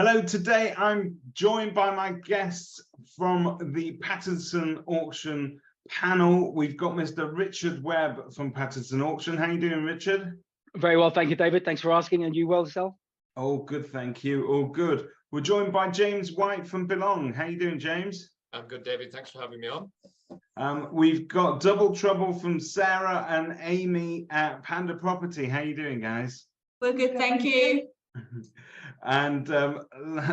Hello, today I'm joined by my guests from the Pattinson auction panel. We've got Mr. Richard Webb from Pattinson Auction. How you doing, Richard? Very well, thank you, David. Thanks for asking. And you well yourself? All good, thank you. All good. We're joined by James White from Belong. How you doing, James? I'm good, David. Thanks for having me on. We've got Double Trouble from Sarah and Amy at Panda Property. How you doing, guys? We're good, thank you. And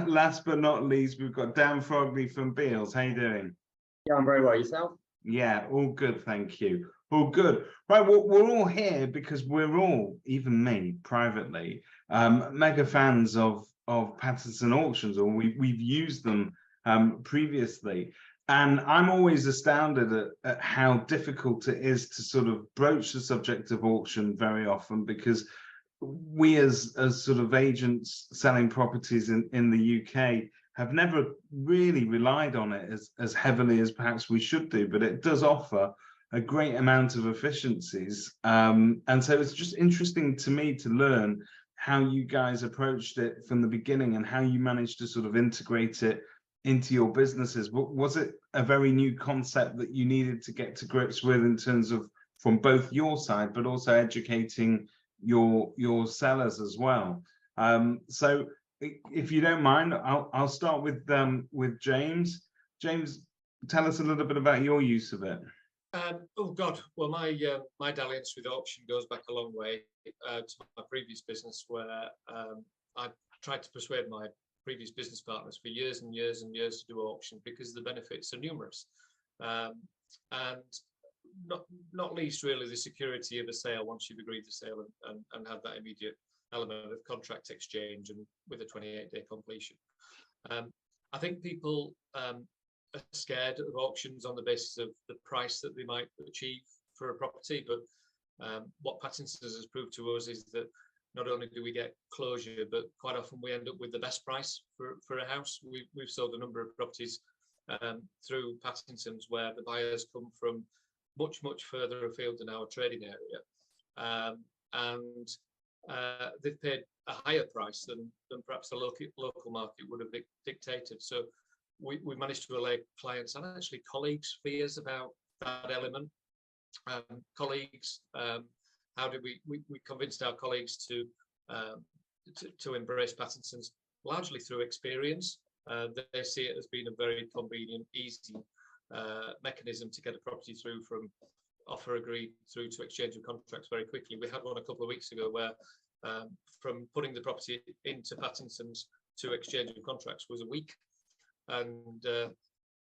last but not least, we've got Dan Frogley from Beals. How you doing? Yeah, I'm very well. Yourself? Yeah, all good, thank you. All good. Right, well, we're all here because we're all, even me privately, mega fans of Pattinson auctions, or we've used them previously. And I'm always astounded at how difficult it is to sort of broach the subject of auction very often, because we as sort of agents selling properties in the UK have never really relied on it as heavily as perhaps we should do, but it does offer a great amount of efficiencies. And so it's just interesting to me to learn how you guys approached it from the beginning and how you managed to sort of integrate it into your businesses. Was it a very new concept that you needed to get to grips with in terms of from both your side, but also educating your sellers as well? So if you don't mind, I'll start with James. James, tell us a little bit about your use of it. Oh God, well, my dalliance with auction goes back a long way to my previous business, where I tried to persuade my previous business partners for years and years and years to do auction because the benefits are numerous, and not least really the security of a sale once you've agreed the sale and have that immediate element of contract exchange and with a 28-day completion. I think people are scared of auctions on the basis of the price that they might achieve for a property, but what Pattinson has proved to us is that not only do we get closure, but quite often we end up with the best price for a house. We've sold a number of properties through Pattinson's where the buyers come from much further afield than our trading area, and they've paid a higher price than perhaps the local market would have dictated. So we managed to allay clients and actually colleagues' fears about that element. Colleagues, how did we convinced our colleagues to embrace Pattinson's largely through experience. They see it as being a very convenient, easy mechanism to get a property through from offer agreed through to exchange of contracts very quickly. We had one a couple of weeks ago where from putting the property into Pattinson's to exchange of contracts was a week, and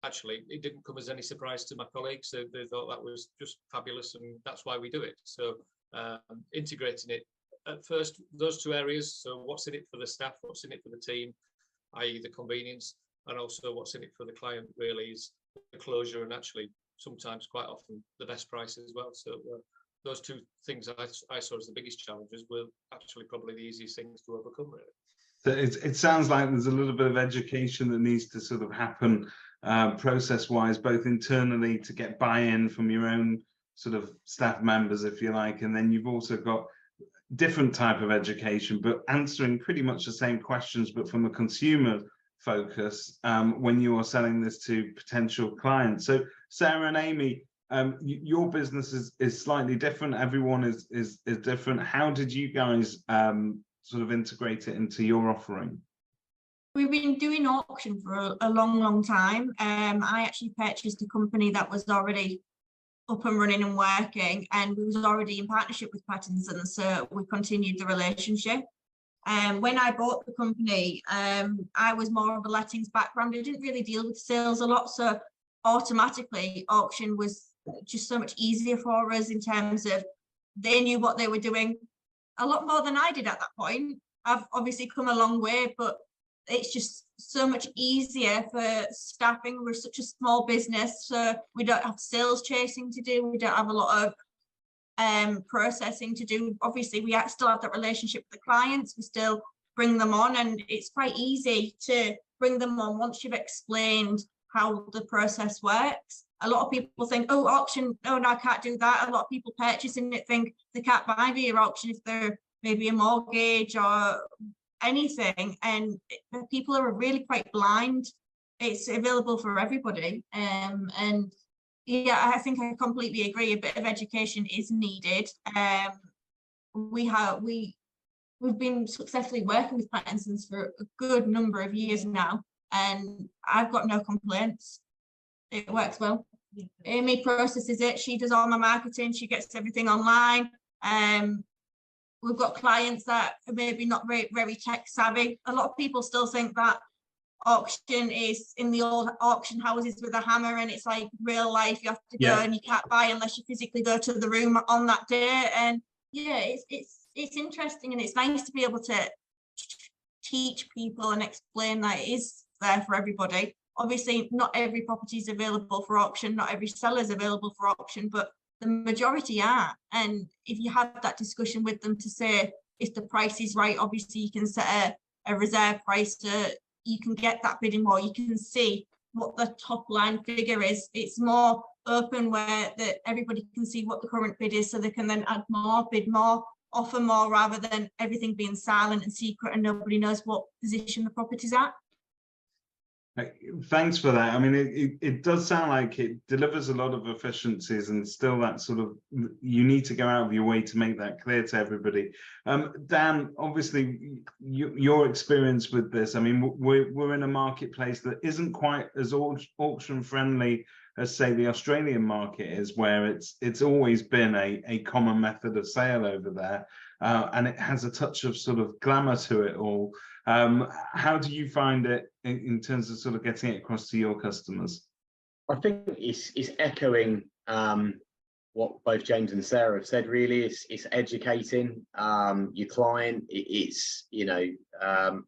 actually it didn't come as any surprise to my colleagues. So they thought that was just fabulous, and that's why we do it. So integrating it at first, those two areas, so what's in it for the staff, what's in it for the team, i.e. the convenience, and also what's in it for the client really is the closure, and actually sometimes quite often the best price as well. So those two things I saw as the biggest challenges were actually probably the easiest things to overcome, really. So it sounds like there's a little bit of education that needs to sort of happen process-wise, both internally to get buy-in from your own sort of staff members, if you like, and then you've also got different type of education, but answering pretty much the same questions, but from a consumer focus when you are selling this to potential clients. So Sarah and Amy, your business is slightly different. Everyone is different. How did you guys sort of integrate it into your offering? We've been doing auction for a long time. I actually purchased a company that was already up and running and working, and we was already in partnership with Pattinson, so we continued the relationship. When I bought the company, I was more of a lettings background. I didn't really deal with sales a lot, so automatically auction was just so much easier for us in terms of they knew what they were doing a lot more than I did at that point. I've obviously come a long way, but it's just so much easier for staffing. We're such a small business, so we don't have sales chasing to do. We don't have a lot of processing to do. Obviously, we still have that relationship with the clients. We still bring them on, and it's quite easy to bring them on once you've explained how the process works. A lot of people think, oh, auction, oh, no, I can't do that. A lot of people purchasing it think they can't buy via auction if they're maybe a mortgage or anything, and people are really quite blind. It's available for everybody, and yeah, I think I completely agree. A bit of education is needed. We've been successfully working with Pattinson's for a good number of years now, and I've got no complaints. It works well. Amy processes it. She does all my marketing. She gets everything online. We've got clients that are maybe not very tech savvy. A lot of people still think that auction is in the old auction houses with a hammer, and it's like real life. You have to go and you can't buy unless you physically go to the room on that day. And yeah, it's interesting, and it's nice to be able to teach people and explain that it is there for everybody. Obviously, not every property is available for auction, not every seller is available for auction, but the majority are. And if you have that discussion with them to say if the price is right, obviously you can set a reserve price to, you can get that bidding more, you can see what the top line figure is. It's more open where that everybody can see what the current bid is, so they can then add more, bid more, offer more, rather than everything being silent and secret and nobody knows what position the property's at. Thanks for that. I mean, it does sound like it delivers a lot of efficiencies, and still that sort of, you need to go out of your way to make that clear to everybody. Dan, obviously your experience with this, I mean, we're in a marketplace that isn't quite as auction friendly as, say, the Australian market is, where it's always been a common method of sale over there, and it has a touch of sort of glamour to it all. How do you find it in terms of sort of getting it across to your customers? I think it's echoing what both James and Sarah have said. Really, it's educating your client. It's, you know,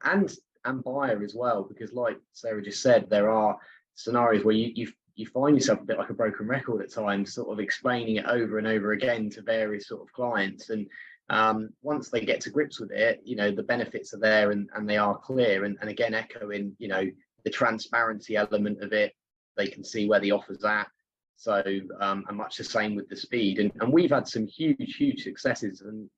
and buyer as well, because like Sarah just said, there are scenarios where you find yourself a bit like a broken record at times, sort of explaining it over and over again to various sort of clients. And once they get to grips with it, you know, the benefits are there, and they are clear. And again, echoing, you know, the transparency element of it, they can see where the offer's at. So, and much the same with the speed. And we've had some huge successes, and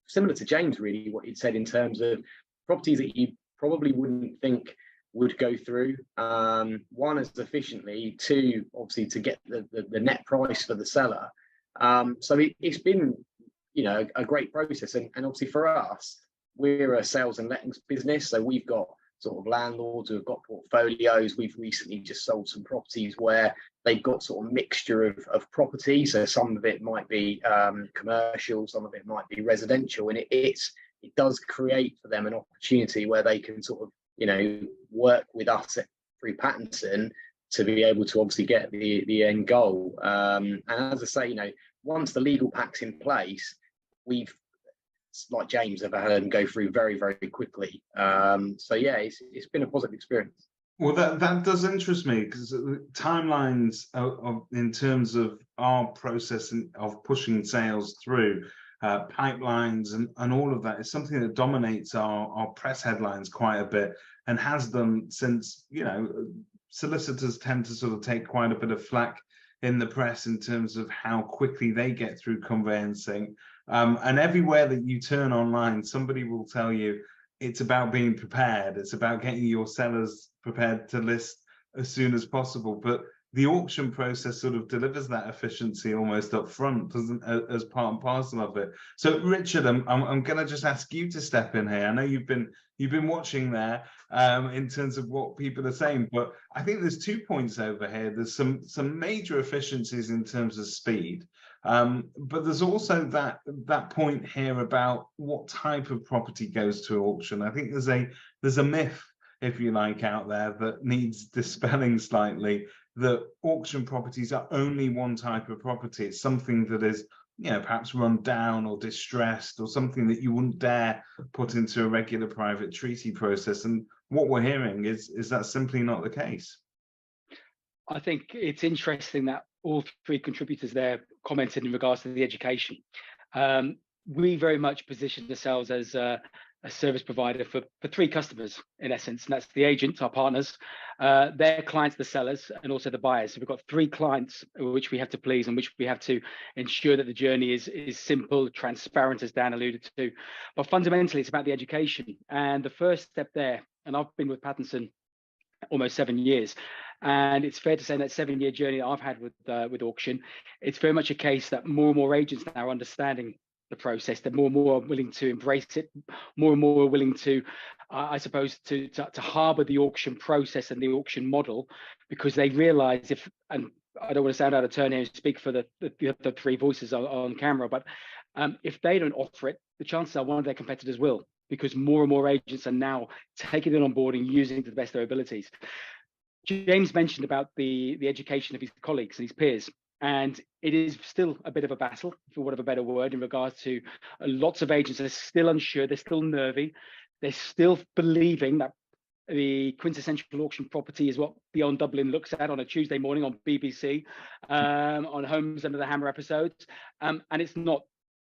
similar to James, really, what he'd said in terms of properties that you probably wouldn't think would go through, one, as efficiently, two, obviously to get the net price for the seller. So it's been, you know, a great process. And obviously for us, we're a sales and lettings business, so we've got sort of landlords who have got portfolios. We've recently just sold some properties where they've got sort of mixture of property, so some of it might be commercial, some of it might be residential, and it does create for them an opportunity where they can sort of, you know, work with us through Pattinson to be able to obviously get the end goal. And as I say, you know, once the legal pack's in place, we've, like James, have had them go through very quickly. So yeah, it's been a positive experience. Well, that does interest me, because timelines in terms of our process of pushing sales through, pipelines and all of that is something that dominates our press headlines quite a bit, and has done since, you know, solicitors tend to sort of take quite a bit of flack in the press in terms of how quickly they get through conveyancing. And everywhere that you turn online, somebody will tell you it's about being prepared. It's about getting your sellers prepared to list as soon as possible. But the auction process sort of delivers that efficiency almost up front, doesn't, as part and parcel of it. So Richard, I'm going to just ask you to step in here. I know you've been watching there in terms of what people are saying, but I think there's 2 points over here. There's some major efficiencies in terms of speed, but there's also that point here about what type of property goes to auction. I think there's a myth, if you like, out there that needs dispelling slightly, that auction properties are only one type of property. It's something that is, you know, perhaps run down or distressed, or something that you wouldn't dare put into a regular private treaty process. And what we're hearing is that simply not the case. I think it's interesting that all three contributors there commented in regards to the education. We very much position ourselves as a service provider for 3 customers in essence, and that's the agents, our partners, their clients, the sellers, and also the buyers. So we've got 3 clients which we have to please and which we have to ensure that the journey is simple, transparent, as Dan alluded to. But fundamentally, it's about the education. And the first step there, and I've been with Pattinson almost 7 years, and it's fair to say that 7-year journey that I've had with auction, it's very much a case that more and more agents now are understanding the process. They're more and more willing to embrace it, more and more willing to, I suppose, to harbour the auction process and the auction model, because they realise if, and I don't want to sound out of turn here and speak for the 3 voices on camera, but if they don't offer it, the chances are one of their competitors will, because more and more agents are now taking it on board and using it to the best of their abilities. James mentioned about the education of his colleagues and his peers. And it is still a bit of a battle, for want of a better word, in regards to lots of agents are still unsure, they're still nervy, they're still believing that the quintessential auction property is what Beyond Dublin looks at on a Tuesday morning on BBC, on Homes Under the Hammer episodes, and it's not.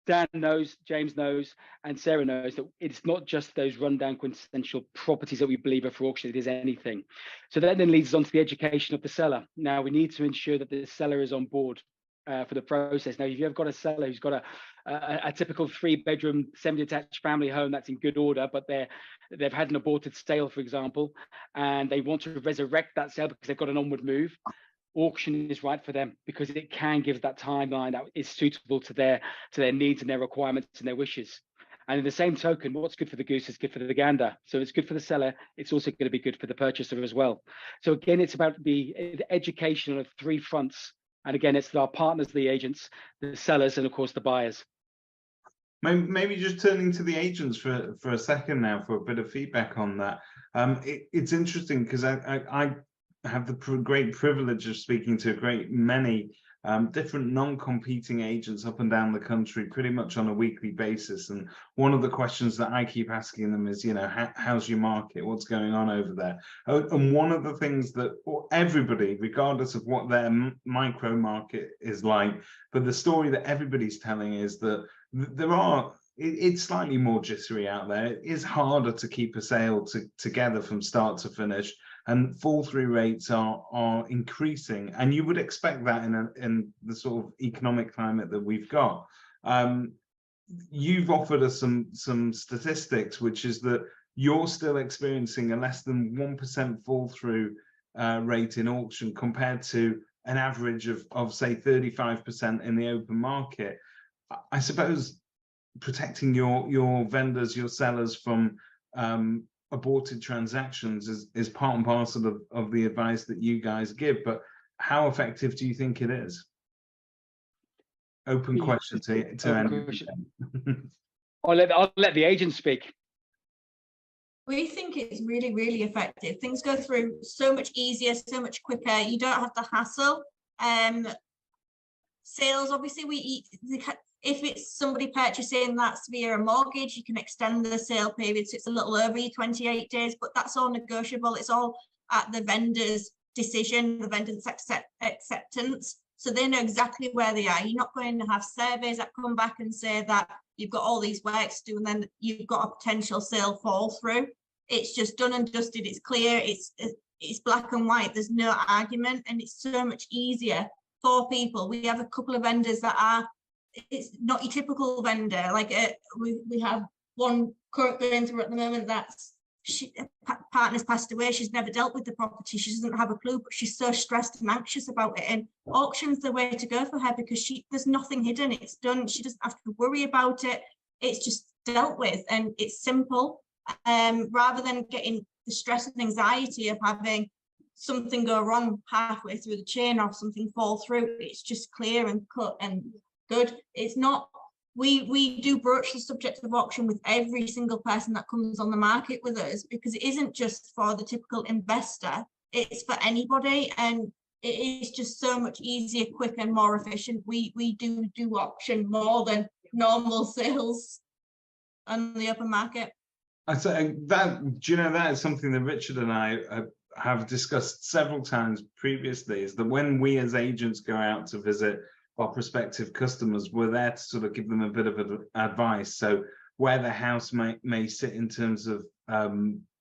Dan knows, James knows, and Sarah knows that it's not just those rundown quintessential properties that we believe are for auction, it is anything. So that then leads us on to the education of the seller. Now, we need to ensure that the seller is on board for the process. Now, if you've got a seller who's got a typical 3-bedroom, semi-detached family home that's in good order, but they've had an aborted sale, for example, and they want to resurrect that sale because they've got an onward move, auction is right for them, because it can give that timeline that is suitable to their needs and their requirements and their wishes. And in the same token, what's good for the goose is good for the gander. So it's good for the seller, it's also going to be good for the purchaser as well. So again, it's about the education of 3 fronts. And again, it's our partners, the agents, the sellers, and of course the buyers. Maybe just turning to the agents for a second now for a bit of feedback on that. It's interesting because I have the great privilege of speaking to a great many different non-competing agents up and down the country pretty much on a weekly basis. And one of the questions that I keep asking them is, you know, how's your market? What's going on over there? And one of the things that everybody, regardless of what their micro market is like, but the story that everybody's telling is that it's slightly more jittery out there. It is harder to keep a sale together from start to finish. And fall-through rates are increasing, and you would expect that in the sort of economic climate that we've got. You've offered us some statistics, which is that you're still experiencing a less than 1% fall-through rate in auction compared to an average of say 35% in the open market. I suppose protecting your vendors, your sellers from aborted transactions is part and parcel of the advice that you guys give, but how effective do you think it is? Open question to anybody. I'll let the agent speak. We think it's really, really effective. Things go through so much easier, so much quicker. You don't have to hassle. Sales, obviously, if it's somebody purchasing that's via a mortgage, you can extend the sale period, so it's a little over 28 days, but that's all negotiable. It's all at the vendor's decision, the vendor's acceptance. So they know exactly where they are. You're not going to have surveys that come back and say that you've got all these works to do and then you've got a potential sale fall through. It's just done and dusted. It's clear. It's black and white. There's no argument, and it's so much easier for people. We have a couple of vendors that are, it's not your typical vendor. Like we have one currently going through at the moment that's partner's passed away. She's never dealt with the property. She doesn't have a clue, but she's so stressed and anxious about it. And auction's the way to go for her because there's nothing hidden. It's done. She doesn't have to worry about it. It's just dealt with, and it's simple. Rather than getting the stress and anxiety of having something go wrong halfway through the chain or something fall through, it's just clear and cut and good. It's not. We do broach the subject of auction with every single person that comes on the market with us, because it isn't just for the typical investor, it's for anybody, and it is just so much easier, quick and more efficient. We do auction more than normal sales on the open market. I say that, do you know, that is something that Richard and I have discussed several times previously, is that when we as agents go out to visit our prospective customers, we're there to sort of give them a bit of advice. So where the house may sit in terms of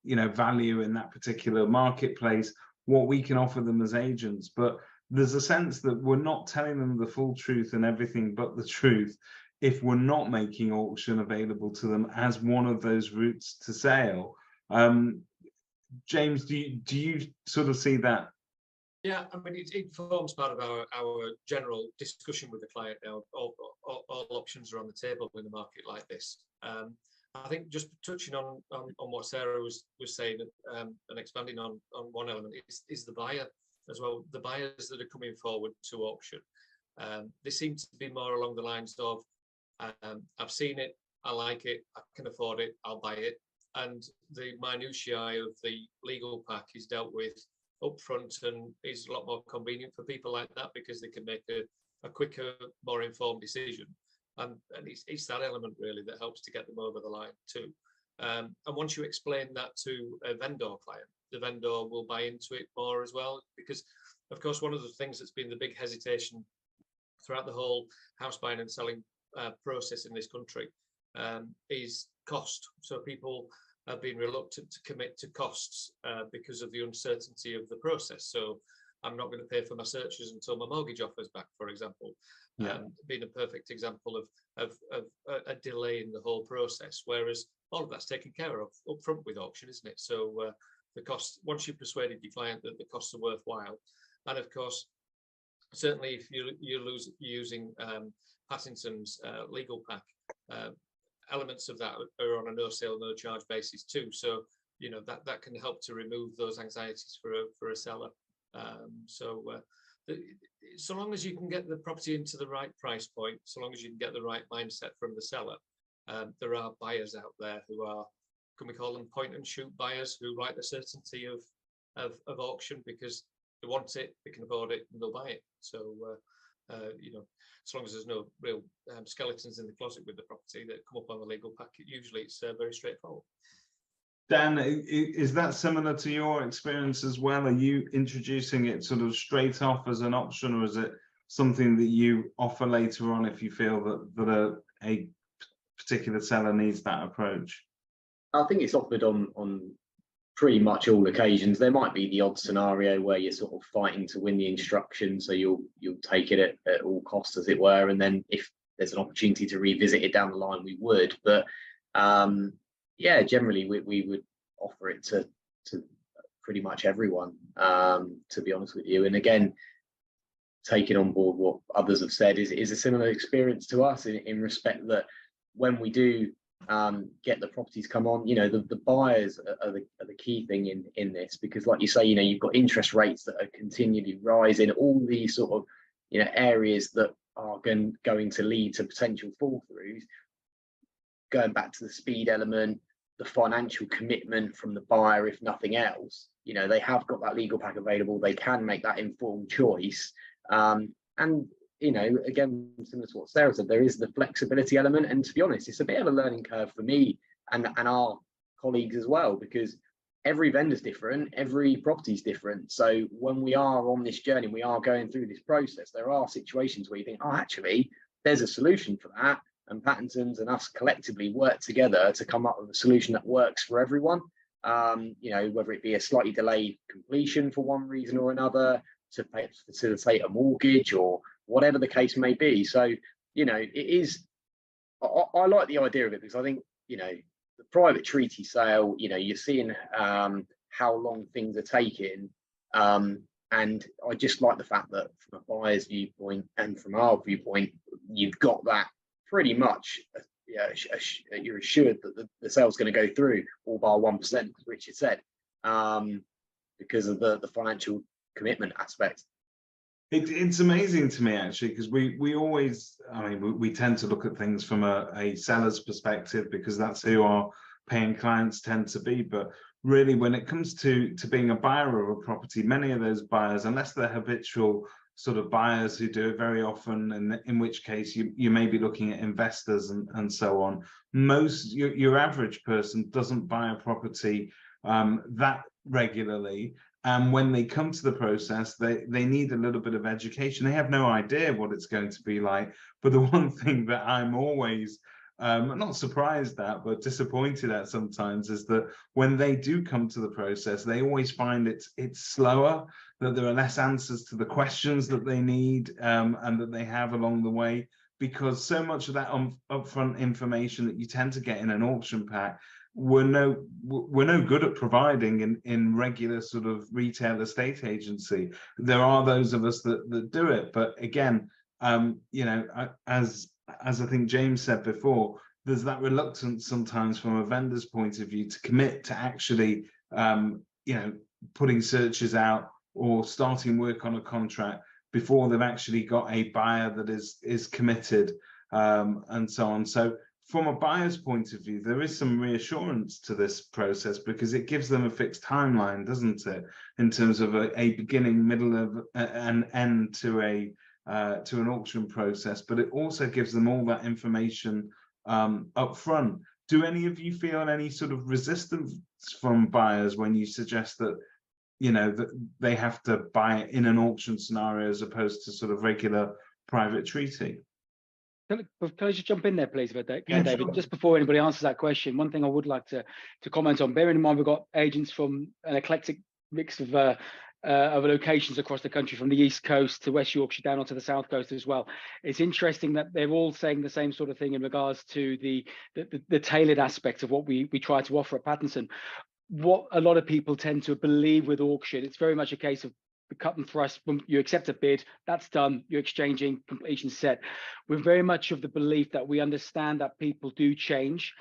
you know, value in that particular marketplace, what we can offer them as agents. But there's a sense that we're not telling them the full truth and everything but the truth if we're not making auction available to them as one of those routes to sale. James, do you sort of see that? Yeah, I mean, it forms part of our general discussion with the client now. All options are on the table in a market like this. I think just touching on what Sarah was saying, and expanding on one element is the buyer as well. The buyers that are coming forward to auction, they seem to be more along the lines of, I've seen it, I like it, I can afford it, I'll buy it. And the minutiae of the legal pack is dealt with upfront and is a lot more convenient for people like that, because they can make a quicker, more informed decision. And it's that element really that helps to get them over the line too. And once you explain that to a vendor client, the vendor will buy into it more as well, because of course one of the things that's been the big hesitation throughout the whole house buying and selling process in this country is cost. So people have been reluctant to commit to costs because of the uncertainty of the process. So I'm not going to pay for my searches until my mortgage offer's back, for example. Yeah. Being a perfect example of a delay in the whole process, whereas all of that's taken care of up front with auction, isn't it? So the cost, once you've persuaded your client that the costs are worthwhile, and of course, certainly if you're using Pattinson's legal pack, elements of that are on a no sale, no charge basis too. So you know that can help to remove those anxieties for a seller. So long as you can get the property into the right price point, so long as you can get the right mindset from the seller, there are buyers out there who are, can we call them point and shoot buyers, who like the certainty of auction because they want it, they can afford it, and they'll buy it. So you know, as long as there's no real skeletons in the closet with the property that come up on the legal pack, usually it's very straightforward. Dan, is that similar to your experience as well? Are you introducing it sort of straight off as an option, or is it something that you offer later on if you feel that a particular seller needs that approach? I think it's offered on pretty much all occasions. There might be the odd scenario where you're sort of fighting to win the instruction, so you'll take it at all costs, as it were, and then if there's an opportunity to revisit it down the line, we would. But yeah, generally we would offer it to pretty much everyone, to be honest with you. And again, taking on board what others have said is a similar experience to us in respect that when we do get the properties come on, you know, the buyers are the key thing in this, because like you say, you know, you've got interest rates that are continually rising, all these sort of, you know, areas that are going to lead to potential fall throughs. Going back to the speed element, the financial commitment from the buyer, if nothing else, you know, they have got that legal pack available, they can make that informed choice. And you know, again, similar to what Sarah said, there is the flexibility element, and to be honest, it's a bit of a learning curve for me and our colleagues as well, because every vendor's different, every property's different. So when we are on this journey, we are going through this process, there are situations where you think, oh, actually, there's a solution for that, and Pattinson's and us collectively work together to come up with a solution that works for everyone. You know, whether it be a slightly delayed completion for one reason or another, to facilitate a mortgage or whatever the case may be. So, you know, it is, I like the idea of it, because I think, you know, the private treaty sale, you know, you're seeing how long things are taking. And I just like the fact that from a buyer's viewpoint and from our viewpoint, you've got that pretty much, you're assured that the sale's going to go through, all bar 1%, as Richard said, because of the financial commitment aspect. It's amazing to me, actually, because we always, I mean, we tend to look at things from a seller's perspective, because that's who our paying clients tend to be. But really, when it comes to being a buyer of a property, many of those buyers, unless they're habitual sort of buyers who do it very often, and in which case you may be looking at investors and so on, your average person doesn't buy a property that regularly. And when they come to the process, they need a little bit of education. They have no idea what it's going to be like. But the one thing that I'm always not surprised at, but disappointed at sometimes, is that when they do come to the process, they always find it's slower, that there are less answers to the questions that they need and that they have along the way, because so much of that upfront information that you tend to get in an auction pack, we're no good at providing in regular sort of retail estate agency. There are those of us that do it, but again, you know, as I think James said before, there's that reluctance sometimes from a vendor's point of view to commit to actually, you know, putting searches out or starting work on a contract before they've actually got a buyer that is committed, and so on. So from a buyer's point of view, there is some reassurance to this process because it gives them a fixed timeline, doesn't it, in terms of a beginning, middle of an end to an auction process, but it also gives them all that information up front. Do any of you feel any sort of resistance from buyers when you suggest that, you know, that they have to buy it in an auction scenario as opposed to sort of regular private treaty? Can I just jump in there, please, David? Sure. Just before anybody answers that question, one thing I would like to comment on, bearing in mind we've got agents from an eclectic mix of locations across the country, from the East Coast to West Yorkshire down onto the South Coast as well. It's interesting that they're all saying the same sort of thing in regards to the tailored aspect of what we try to offer at Pattinson. What a lot of people tend to believe with auction, it's very much a case of the cut and thrust. When you accept a bid, that's done, you're exchanging, completion set. We're very much of the belief that we understand that people do change.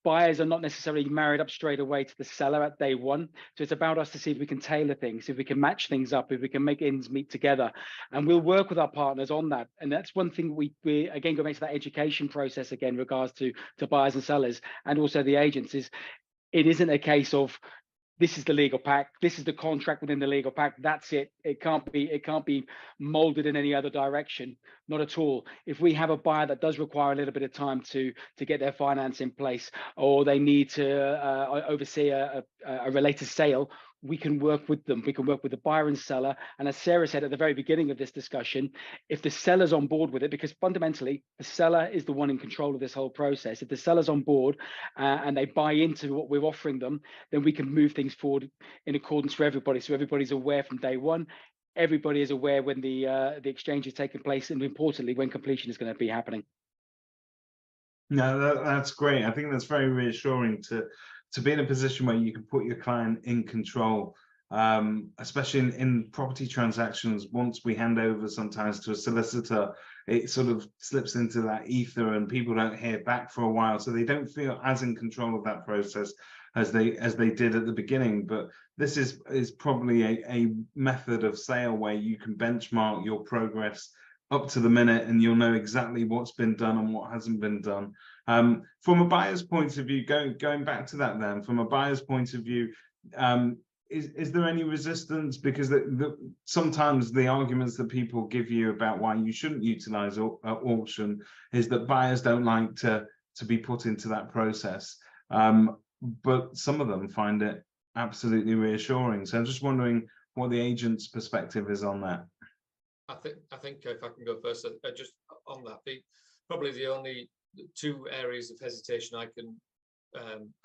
Buyers are not necessarily married up straight away to the seller at day one. So it's about us to see if we can tailor things, if we can match things up, if we can make ends meet together. And we'll work with our partners on that. And that's one thing we again, go back to that education process again, in regards to buyers and sellers, and also the agents, is it isn't a case of this is the legal pack, this is the contract within the legal pack, that's it. It can't be molded in any other direction, not at all. If we have a buyer that does require a little bit of time to get their finance in place, or they need to oversee a related sale, we can work with them. We can work with the buyer and seller. And as Sarah said at the very beginning of this discussion, if the seller's on board with it, because fundamentally the seller is the one in control of this whole process. If the seller's on board and they buy into what we're offering them, then we can move things forward in accordance for everybody. So everybody's aware from day one. Everybody is aware when the exchange is taking place, and importantly, when completion is going to be happening. No, that's great. I think that's very reassuring to be in a position where you can put your client in control, especially in property transactions. Once we hand over sometimes to a solicitor, it sort of slips into that ether and people don't hear back for a while, so they don't feel as in control of that process as they did at the beginning. But this is probably a method of sale where you can benchmark your progress up to the minute, and you'll know exactly what's been done and what hasn't been done. From a buyer's point of view, going back to that then, from a buyer's point of view, is there any resistance? Because sometimes the arguments that people give you about why you shouldn't utilize auction is that buyers don't like to be put into that process. But some of them find it absolutely reassuring. So I'm just wondering what the agent's perspective is on that. I think if I can go first, just on that, probably the only two areas of hesitation I can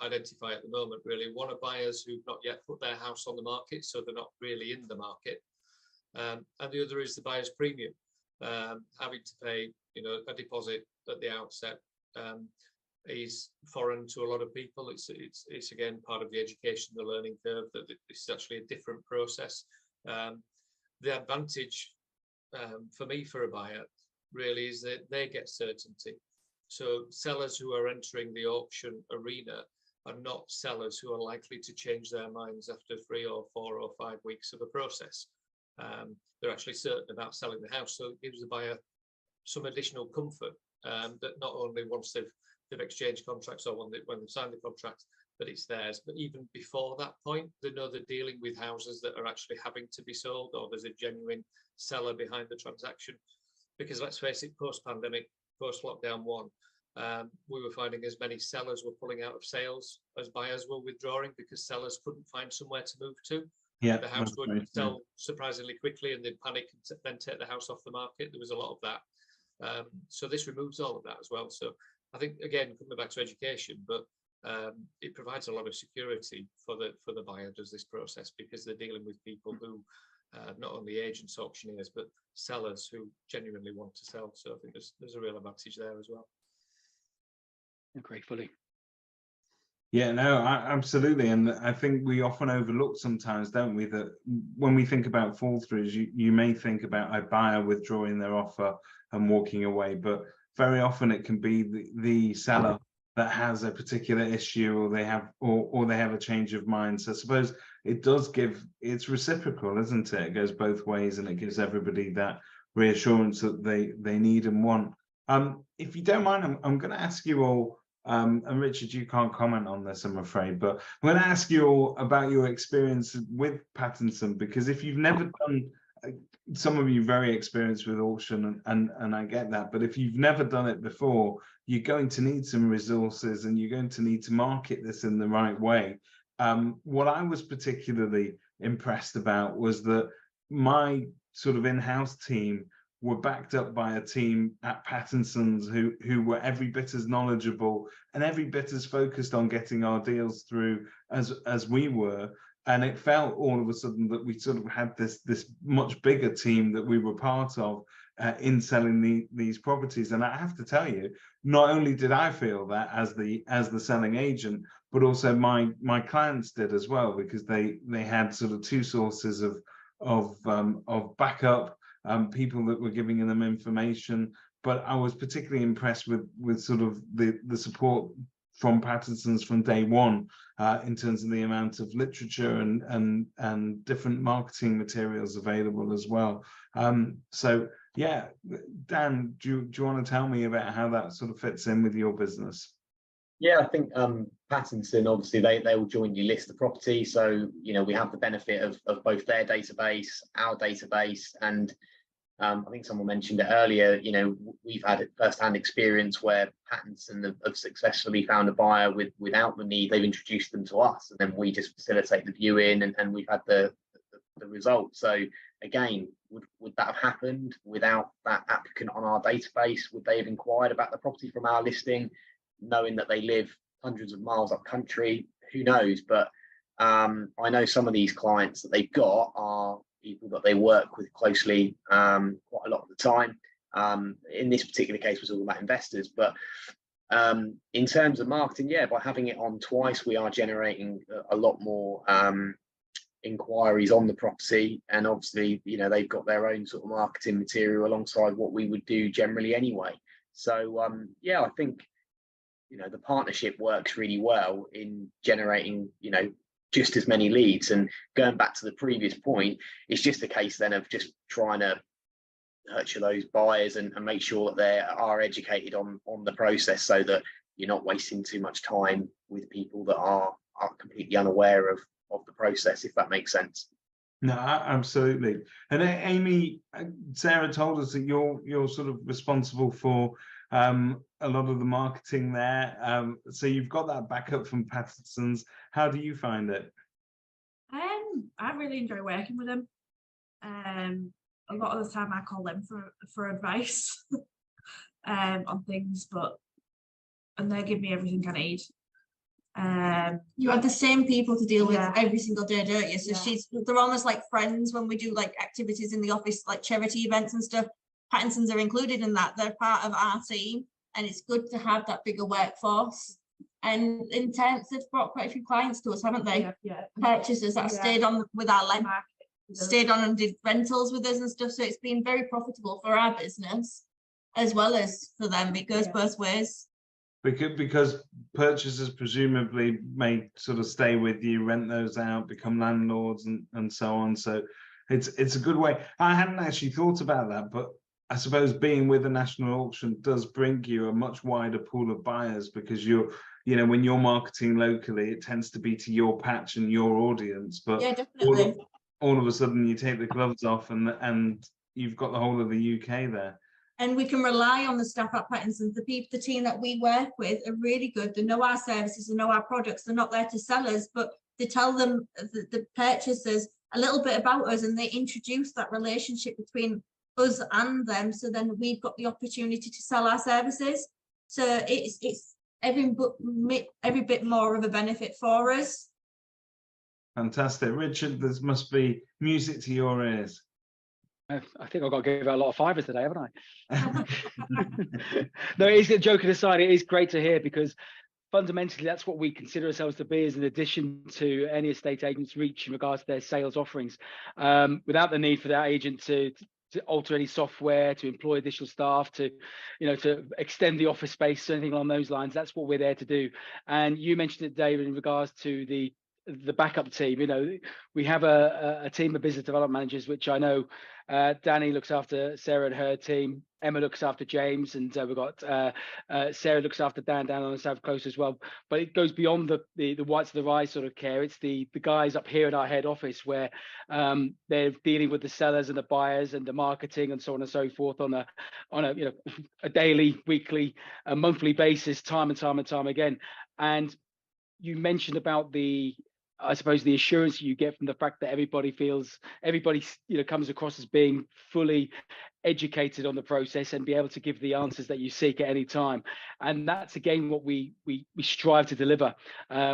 identify at the moment, really. One are buyers who've not yet put their house on the market, so they're not really in the market, and the other is the buyer's premium, having to pay, you know, a deposit at the outset. Is foreign to a lot of people. It's again part of the education, the learning curve, that this is actually a different process. The advantage for me, for a buyer, really, is that they get certainty. So sellers who are entering the auction arena are not sellers who are likely to change their minds after 3 or 4 or 5 weeks of a process. They're actually certain about selling the house, so it gives the buyer some additional comfort, that not only once they've exchanged contracts, or when they've signed the contract, that it's theirs, but even before that point, they know they're dealing with houses that are actually having to be sold, or there's a genuine seller behind the transaction. Because let's face it, post-pandemic, post-lockdown 1, we were finding as many sellers were pulling out of sales as buyers were withdrawing, because sellers couldn't find somewhere to move to. Yeah, the house would sell surprisingly quickly, and they'd panic and then take the house off the market. There was a lot of that. So this removes all of that as well. So I think, again, coming back to education, but it provides a lot of security for the buyer does this process, because they're dealing with people who not only agents, auctioneers, but sellers who genuinely want to sell. So I think there's a real advantage there as well. Agree fully. Yeah, no, absolutely. And I think we often overlook sometimes, don't we, that when we think about fall throughs, you may think about a buyer withdrawing their offer and walking away, but very often it can be the seller that has a particular issue, or they have a change of mind. So I suppose it does it's reciprocal, isn't it? It goes both ways, and it gives everybody that reassurance that they need and want. If you don't mind, I'm going to ask you all, and Richard, you can't comment on this, I'm afraid, but I'm going to ask you all about your experience with Pattinson, because if you've never done, some of you very experienced with auction, and I get that, but if you've never done it before, you're going to need some resources, and you're going to need to market this in the right way. What I was particularly impressed about was that my sort of in-house team were backed up by a team at Pattinson's who were every bit as knowledgeable and every bit as focused on getting our deals through as we were. And it felt all of a sudden that we sort of had this much bigger team that we were part of in selling these properties. And I have to tell you, not only did I feel that as the selling agent, but also my clients did as well, because they had sort of two sources of backup. People that were giving them information, but I was particularly impressed with sort of the support from Pattinson's from day one, in terms of the amount of literature and different marketing materials available as well. So yeah, Dan, do you want to tell me about how that sort of fits in with your business? Yeah, I think Pattinson, obviously they will jointly list the property, so we have the benefit of both their database, our database, and I think someone mentioned it earlier, we've had first-hand experience where Pattinson have successfully found a buyer without the need. They've introduced them to us, and then we just facilitate the viewing, and we've had the result. So again, would that have happened without that applicant on our database? Would they have inquired about the property from our listing, knowing that they live hundreds of miles up country? Who knows? But I know some of these clients that they've got are people that they work with closely quite a lot of the time. In this particular case, we're talking about investors, but in terms of marketing, yeah, by having it on twice, we are generating a lot more inquiries on the property, and obviously, they've got their own sort of marketing material alongside what we would do generally anyway. So yeah, I think the partnership works really well in generating just as many leads. And going back to the previous point, it's just a case then of just trying to nurture those buyers and make sure that they are educated on the process, so that you're not wasting too much time with people that are completely unaware of the process, if that makes sense. No, absolutely. And Amy, Sarah told us that you're sort of responsible for a lot of the marketing there. So you've got that backup from Pattinson's. How do you find it? I really enjoy working with them. A lot of the time I call them for advice on things, and they give me everything I need. You have the same people to deal with every single day, don't you? So they're almost like friends when we do like activities in the office, like charity events and stuff. Pattinson's are included in that. They're part of our team, and it's good to have that bigger workforce. And in terms, they've brought quite a few clients to us, haven't they? Yeah. Purchasers that have stayed on with our land, stayed on and did rentals with us and stuff. So it's been very profitable for our business as well as for them. It goes both ways. Because purchasers presumably may sort of stay with you, rent those out, become landlords and so on. So it's a good way. I hadn't actually thought about that, but I suppose being with a national auction does bring you a much wider pool of buyers, because when you're marketing locally, it tends to be to your patch and your audience. But yeah, definitely. All of a sudden you take the gloves off and you've got the whole of the UK there. And we can rely on the staff at Pattinson. The team that we work with are really good. They know our services, they know our products. They're not there to sell us, but they tell them, the purchasers, a little bit about us, and they introduce that relationship between us and them. So then we've got the opportunity to sell our services. So it's every bit more of a benefit for us. Fantastic. Richard, this must be music to your ears. I think I've got to give out a lot of fivers today, haven't I? No, it is, joking aside, it is great to hear, because fundamentally that's what we consider ourselves to be, as an addition to any estate agent's reach in regards to their sales offerings, without the need for that agent to alter any software, to employ additional staff, to to extend the office space, anything along those lines. That's what we're there to do. And you mentioned it, David, in regards to the backup team. We have a team of business development managers, which I know Danny looks after Sarah and her team, Emma looks after James, and we've got Sarah looks after Dan down on the South Coast as well. But it goes beyond the whites of the eye sort of care. It's the guys up here in our head office, where they're dealing with the sellers and the buyers and the marketing and so on and so forth on a daily, weekly, monthly basis, time and time again. And you mentioned about I suppose the assurance you get from the fact that everybody comes across as being fully educated on the process and be able to give the answers that you seek at any time. And that's again what we strive to deliver.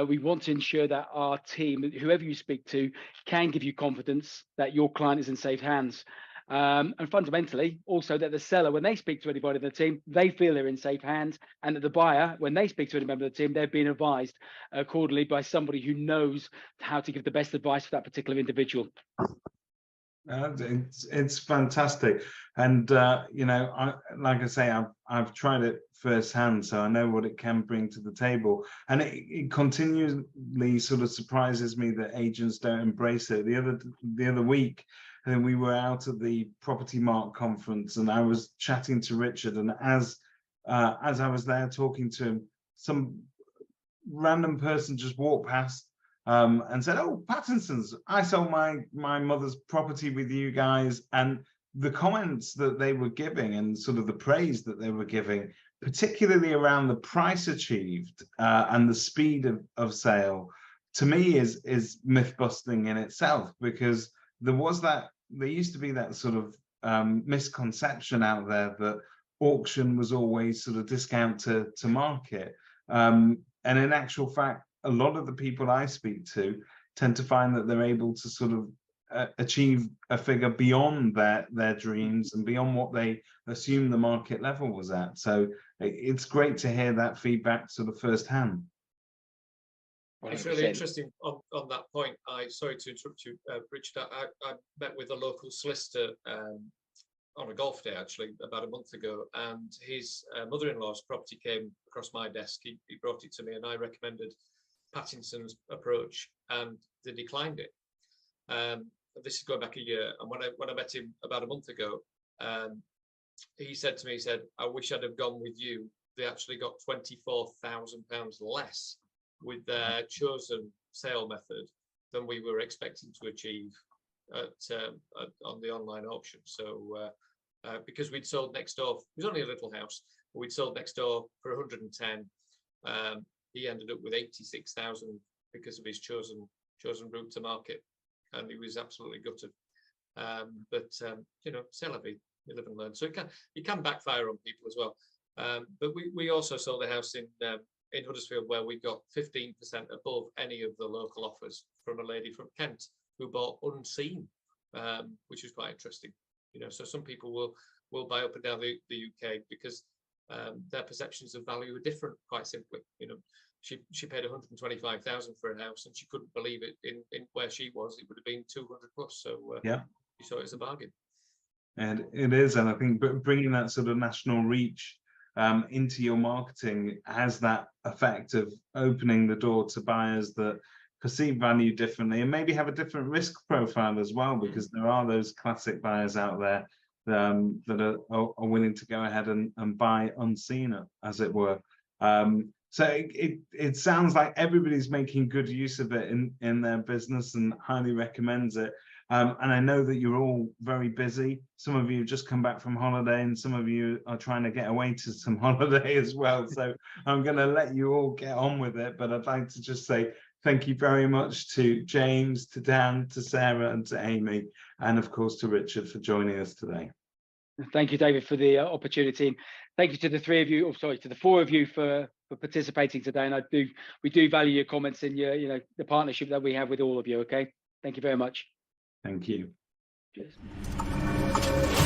We want to ensure that our team, whoever you speak to, can give you confidence that your client is in safe hands. And fundamentally also that the seller, when they speak to anybody in the team, they feel they're in safe hands, and that the buyer, when they speak to any member of the team, they're being advised accordingly by somebody who knows how to give the best advice for that particular individual. It's fantastic. And like I say, I've tried it firsthand, so I know what it can bring to the table. And it continually sort of surprises me that agents don't embrace it. The other week, and then we were out at the Property Mark conference, and I was chatting to Richard, and as I was there talking to him, some random person just walked past and said, "Oh, Pattinson's, I sold my mother's property with you guys." And the comments that they were giving and sort of the praise that they were giving, particularly around the price achieved and the speed of sale, to me is myth busting in itself, because there used to be that sort of misconception out there that auction was always sort of discount to market. And in actual fact, a lot of the people I speak to tend to find that they're able to sort of achieve a figure beyond their dreams and beyond what they assume the market level was at. So it's great to hear that feedback sort of firsthand. It's really interesting on that point. Sorry to interrupt you, Richard. I met with a local solicitor on a golf day, actually, about a month ago, and his mother-in-law's property came across my desk. He brought it to me, and I recommended Pattinson's approach, and they declined it. This is going back a year, and when I met him about a month ago, he said to me, "I wish I'd have gone with you." They actually got £24,000 less with their chosen sale method than we were expecting to achieve on the online auction. So because we'd sold next door, it was only a little house, but we'd sold next door for 110. He ended up with 86,000 because of his chosen route to market, and he was absolutely gutted. But c'est la vie, you live and learn. So it can backfire on people as well. But we also sold a house in Huddersfield where we got 15% above any of the local offers from a lady from Kent who bought unseen, which was quite interesting. So some people will buy up and down the UK because their perceptions of value are different, quite simply. She paid 125,000 for a house, and she couldn't believe it in where she was. It would have been 200 plus. So yeah, she saw it as a bargain. And it is, and I think bringing that sort of national reach into your marketing has that effect of opening the door to buyers that perceive value differently and maybe have a different risk profile as well, because there are those classic buyers out there that are willing to go ahead and buy unseen, as it were. So it sounds like everybody's making good use of it in their business and highly recommends it. And I know that you're all very busy. Some of you have just come back from holiday, and some of you are trying to get away to some holiday as well. So I'm going to let you all get on with it. But I'd like to just say thank you very much to James, to Dan, to Sarah, and to Amy, and of course to Richard for joining us today. Thank you, David, for the opportunity. thank you to the three of you, or sorry, to the four of you for participating today. And we do value your comments and your, the partnership that we have with all of you. Okay, thank you very much. Thank you. Cheers.